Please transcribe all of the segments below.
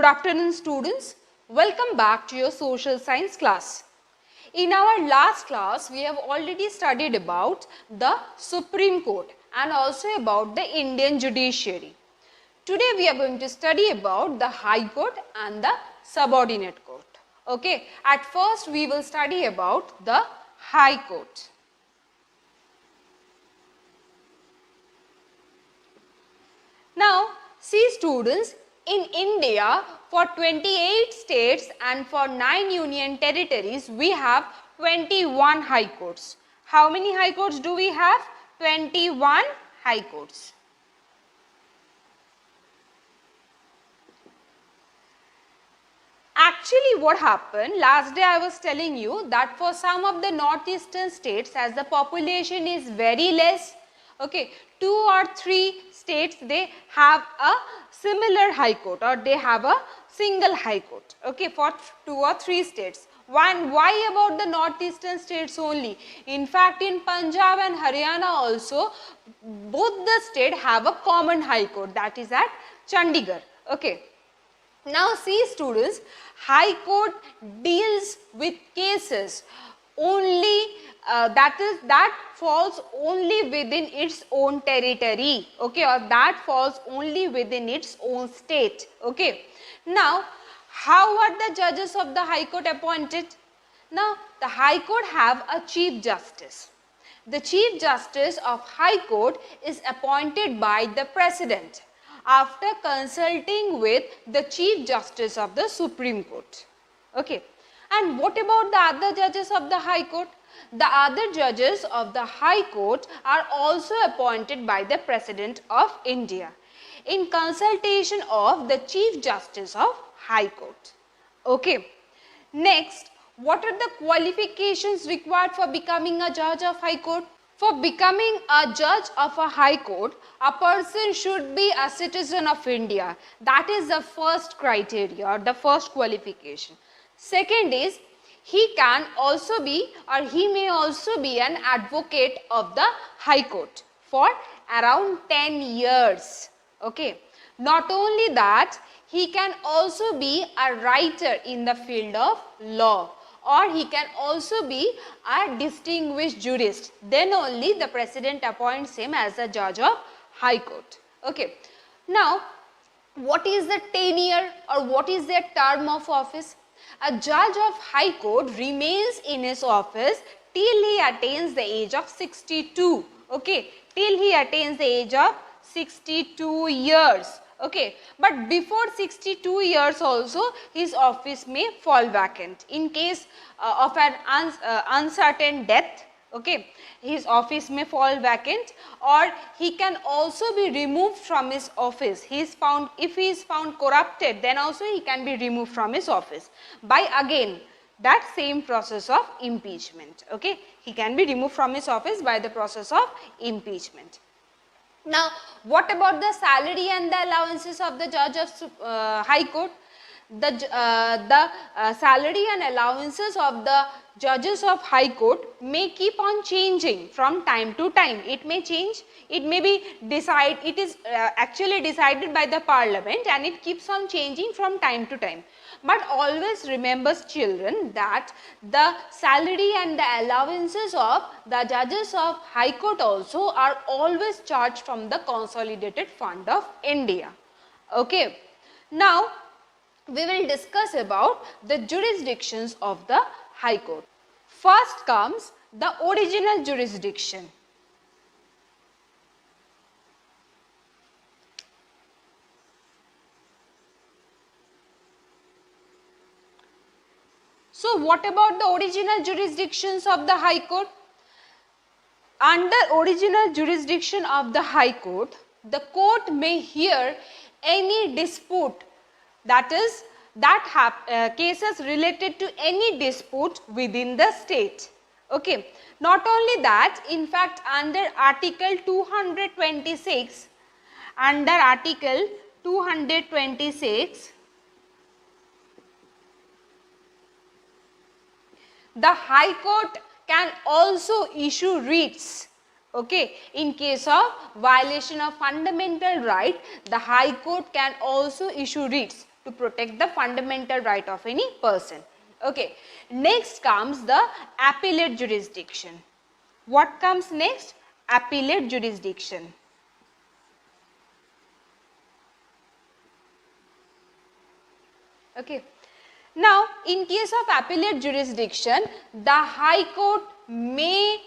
Good afternoon students. Welcome back to your social science class. In our last class, we have already studied about the Supreme Court and also about the Indian judiciary. Today we are going to study about the High Court and the Subordinate Court. Okay, at first we will study about the High Court. Now, see students, in India, for 28 states and for 9 union territories, we have 21 high courts. How many high courts do we have? 21 high courts. Actually, what happened, last day I was telling you that for some of the northeastern states, as the population is very less, okay, 2 or 3 states they have a similar high court or they have a single high court, okay, for 2 or 3 states. Why about the northeastern states only? In fact, in Punjab and Haryana also, both the states have a common high court, that is at Chandigarh, okay. Now see students, High Court deals with cases only that falls only within its own territory, okay, or that falls only within its own state, okay. Now, how are the judges of the High Court appointed? Now, the High Court have a Chief Justice. The Chief Justice of High Court is appointed by the President after consulting with the Chief Justice of the Supreme Court, okay. And what about the other judges of the High Court? The other judges of the High Court are also appointed by the President of India in consultation of the Chief Justice of High Court, okay. Next, what are the qualifications required for becoming a judge of High Court? For becoming a judge of a High Court, a person should be a citizen of India. That is the first criteria or the first qualification. Second is, he can also be or he may also be an advocate of the High Court for around 10 years. Okay. Not only that, he can also be a writer in the field of law, or he can also be a distinguished jurist. Then only the President appoints him as a judge of High Court. Okay. Now, what is the tenure or what is their term of office? A judge of High Court remains in his office till he attains the age of 62. Okay. Till he attains the age of 62 years. Okay, but before 62 years also his office may fall vacant in case of an uncertain death, okay, his office may fall vacant, or he can also be removed from his office. If he is found corrupted, then also he can be removed from his office by again that same process of impeachment, okay, he can be removed from his office by the process of impeachment. Now, what about the salary and the allowances of the judge of High Court? The salary and allowances of the judges of High Court may keep on changing from time to time. It may change, it may be it is actually decided by the Parliament and it keeps on changing from time to time. But always remember children that the salary and the allowances of the judges of High Court also are always charged from the Consolidated Fund of India. Okay. Now, we will discuss about the jurisdictions of the High Court. First comes the original jurisdiction. So, what about the original jurisdictions of the High Court? Under original jurisdiction of the High Court, the court may hear any dispute, that is, cases related to any dispute within the state. Okay. Not only that, in fact, under Article 226, the High Court can also issue writs, okay. In case of violation of fundamental right, the High Court can also issue writs. to protect the fundamental right of any person. Okay. Next comes the appellate jurisdiction. What comes next? Appellate jurisdiction. Okay. Now, in case of appellate jurisdiction, the High Court may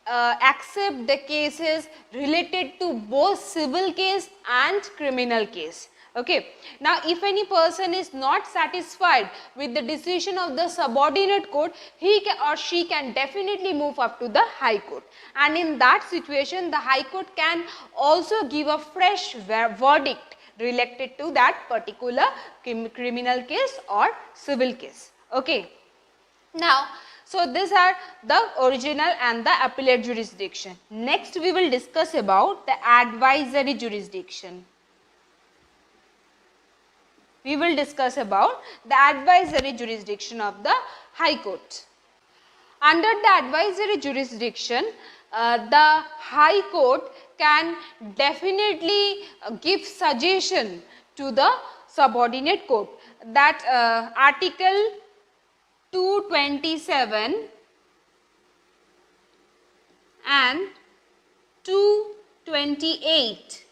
accept the cases related to both civil case and criminal case. Okay. Now, if any person is not satisfied with the decision of the subordinate court, he or she can definitely move up to the High Court, and in that situation the High Court can also give a fresh verdict related to that particular criminal case or civil case. Okay. Now, so these are the original and the appellate jurisdiction. Next we will discuss about the advisory jurisdiction. We will discuss about the advisory jurisdiction of the High Court. Under the advisory jurisdiction, the High Court can definitely give suggestion to the subordinate court. That Article 227 and 228,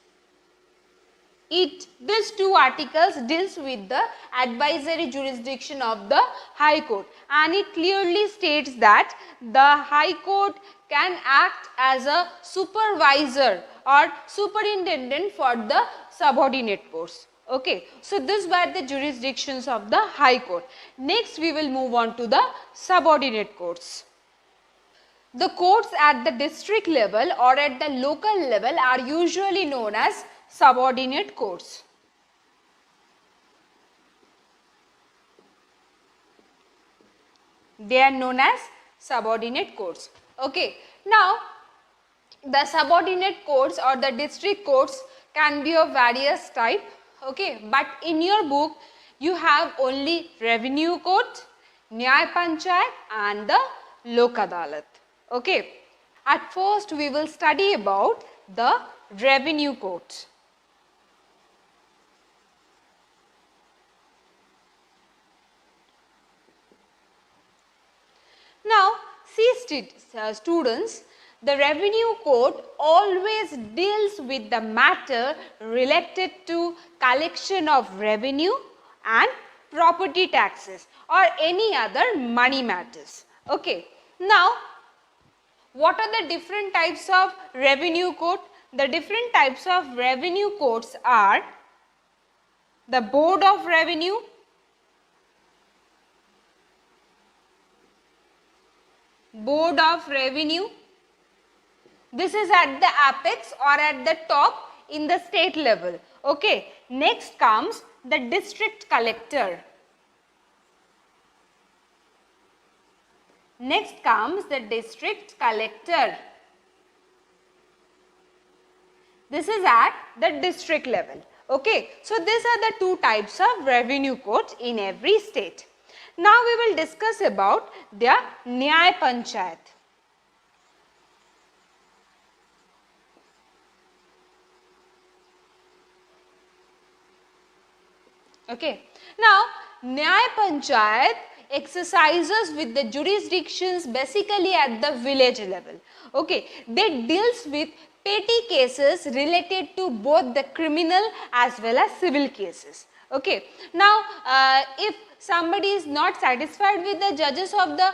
these two articles deals with the advisory jurisdiction of the High Court, and it clearly states that the High Court can act as a supervisor or superintendent for the subordinate courts. Okay. So, these were the jurisdictions of the High Court. Next we will move on to the subordinate courts. The courts at the district level or at the local level are usually known as subordinate courts. They are known as subordinate courts. Okay. Now, the subordinate courts or the district courts can be of various type. Okay. But in your book you have only revenue court, Nyay Panchayat and the Lok Adalat. Okay. At first we will study about the revenue court. Now, see students, the revenue court always deals with the matter related to collection of revenue and property taxes or any other money matters. Okay. Now, what are the different types of revenue court? The different types of revenue courts are the Board of Revenue, Board of Revenue. This is at the apex or at the top in the state level. Okay. Next comes the district collector. Next comes the district collector. This is at the district level. Okay. So, these are the two types of revenue courts in every state. Now, we will discuss about the Nyay Panchayat. Okay. Now, Nyay Panchayat exercises with the jurisdictions basically at the village level. Okay. They deals with petty cases related to both the criminal as well as civil cases. Okay. Now, if somebody is not satisfied with the judges of the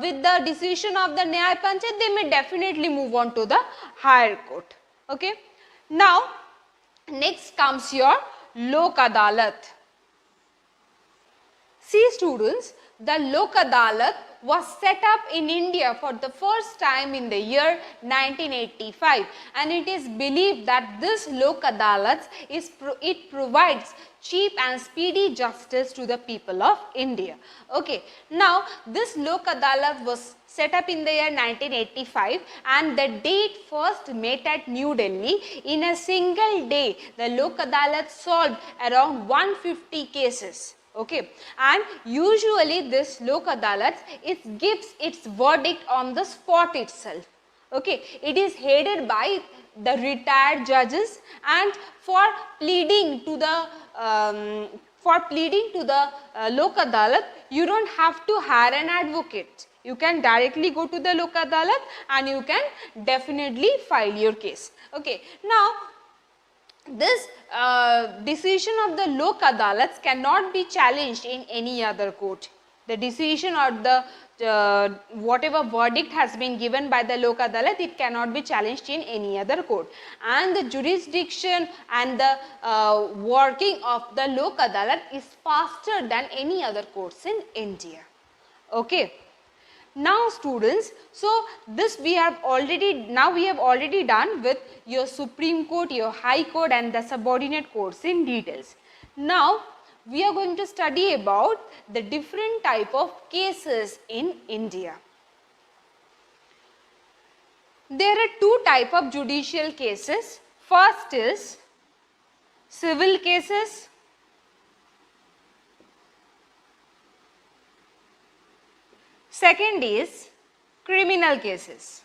with the decision of the Nyay Panchayat, they may definitely move on to the higher court. Okay. Now, next comes your Lok Adalat. See students, the Lok Adalat was set up in India for the first time in the year 1985, and it is believed that this Lok Adalat it provides cheap and speedy justice to the people of India. Okay. Now, this Lok Adalat was set up in the year 1985, and the date first met at New Delhi. In a single day, the Lok Adalat solved around 150 cases. Okay. And usually this Lok Adalat, it gives its verdict on the spot itself. Okay. It is headed by the retired judges, and for pleading to the for pleading to the Lok Adalat, you don't have to hire an advocate. You can directly go to the Lok Adalat and you can definitely file your case. Okay. Now, this decision of the Lok Adalats cannot be challenged in any other court. The decision or the whatever verdict has been given by the Lok Adalat, it cannot be challenged in any other court. And the jurisdiction and the working of the Lok Adalat is faster than any other courts in India. Okay. Now students, so this we have already done with your Supreme Court, your High Court and the subordinate courts in details. Now we are going to study about the different type of cases in India. There are two type of judicial cases. First is civil cases. Second is criminal cases.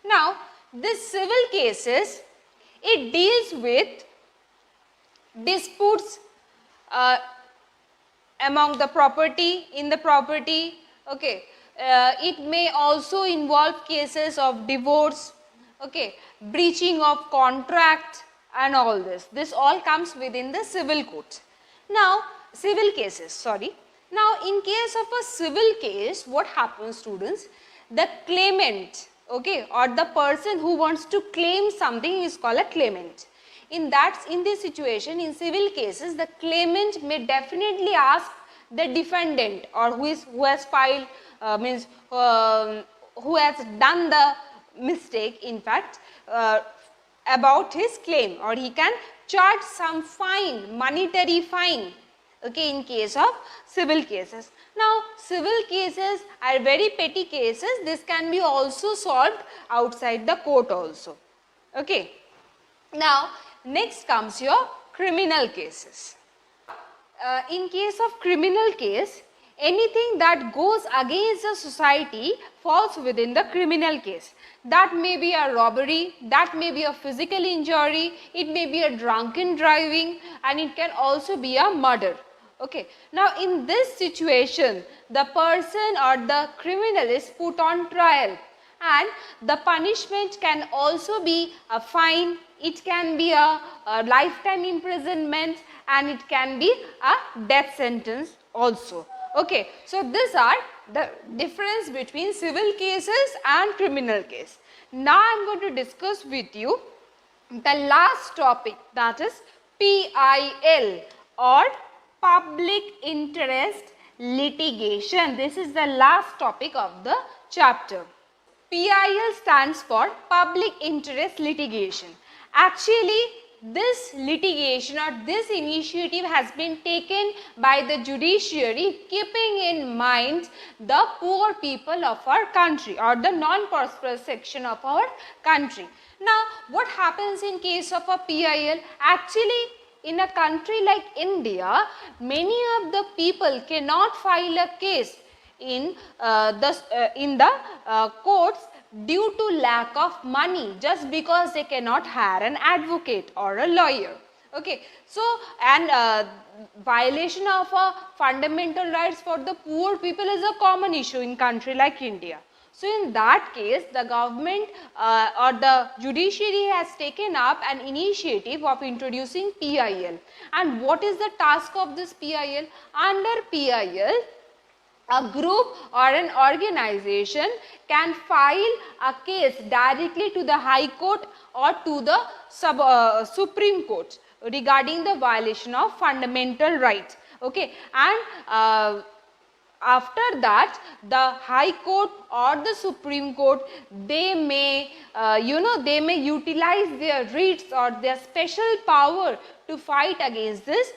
Now, this civil cases, it deals with disputes among the property, in the property, okay. It may also involve cases of divorce, okay, breaching of contract and all this. This all comes within the civil court. Now, civil cases, sorry. Now, in case of a civil case, what happens students? The claimant, okay, or the person who wants to claim something is called a claimant. In this situation, in civil cases, the claimant may definitely ask the defendant or who has filed, who has done the mistake, in fact, about his claim, or he can charge some fine, monetary fine, okay, in case of civil cases. Now, civil cases are very petty cases. This can be also solved outside the court also, okay. Now, next comes your criminal cases. In case of criminal case, anything that goes against the society falls within the criminal case. That may be a robbery, that may be a physical injury, it may be a drunken driving, and it can also be a murder. Okay. Now, in this situation, the person or the criminal is put on trial, and the punishment can also be a fine, it can be a lifetime imprisonment, and it can be a death sentence also. Okay. So, these are the difference between civil cases and criminal case. Now, I am going to discuss with you the last topic, that is PIL or public interest litigation. This is the last topic of the chapter. PIL stands for public interest litigation. Actually, this litigation or this initiative has been taken by the judiciary keeping in mind the poor people of our country or the non-prosperous section of our country. Now, what happens in case of a PIL? Actually, in a country like India, many of the people cannot file a case in the courts due to lack of money, just because they cannot hire an advocate or a lawyer. Okay. So, and violation of fundamental rights for the poor people is a common issue in country like India. So, in that case, the government or the judiciary has taken up an initiative of introducing PIL. And what is the task of this PIL? Under PIL, a group or an organization can file a case directly to the High Court or to the Supreme Court regarding the violation of fundamental rights. Okay. And after that, the High Court or the Supreme Court, they may they may utilize their writs or their special power to fight against this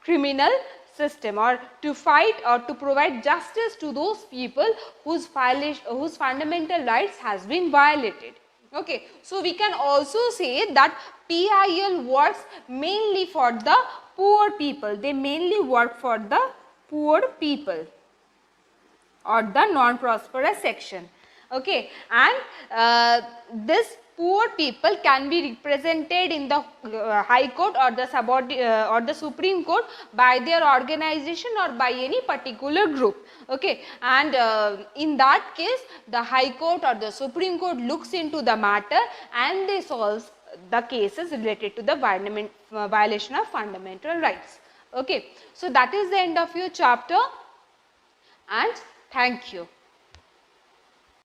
criminal system, or to fight or to provide justice to those people whose fundamental rights has been violated. Okay. So, we can also say that PIL works mainly for the poor people. They mainly work for the poor people or the non-prosperous section. Okay. And this poor people can be represented in the High Court or the Supreme Court by their organization or by any particular group. Okay, and in that case the High Court or the Supreme Court looks into the matter and they solve the cases related to the violation of fundamental rights. Okay, so that is the end of your chapter, and thank you.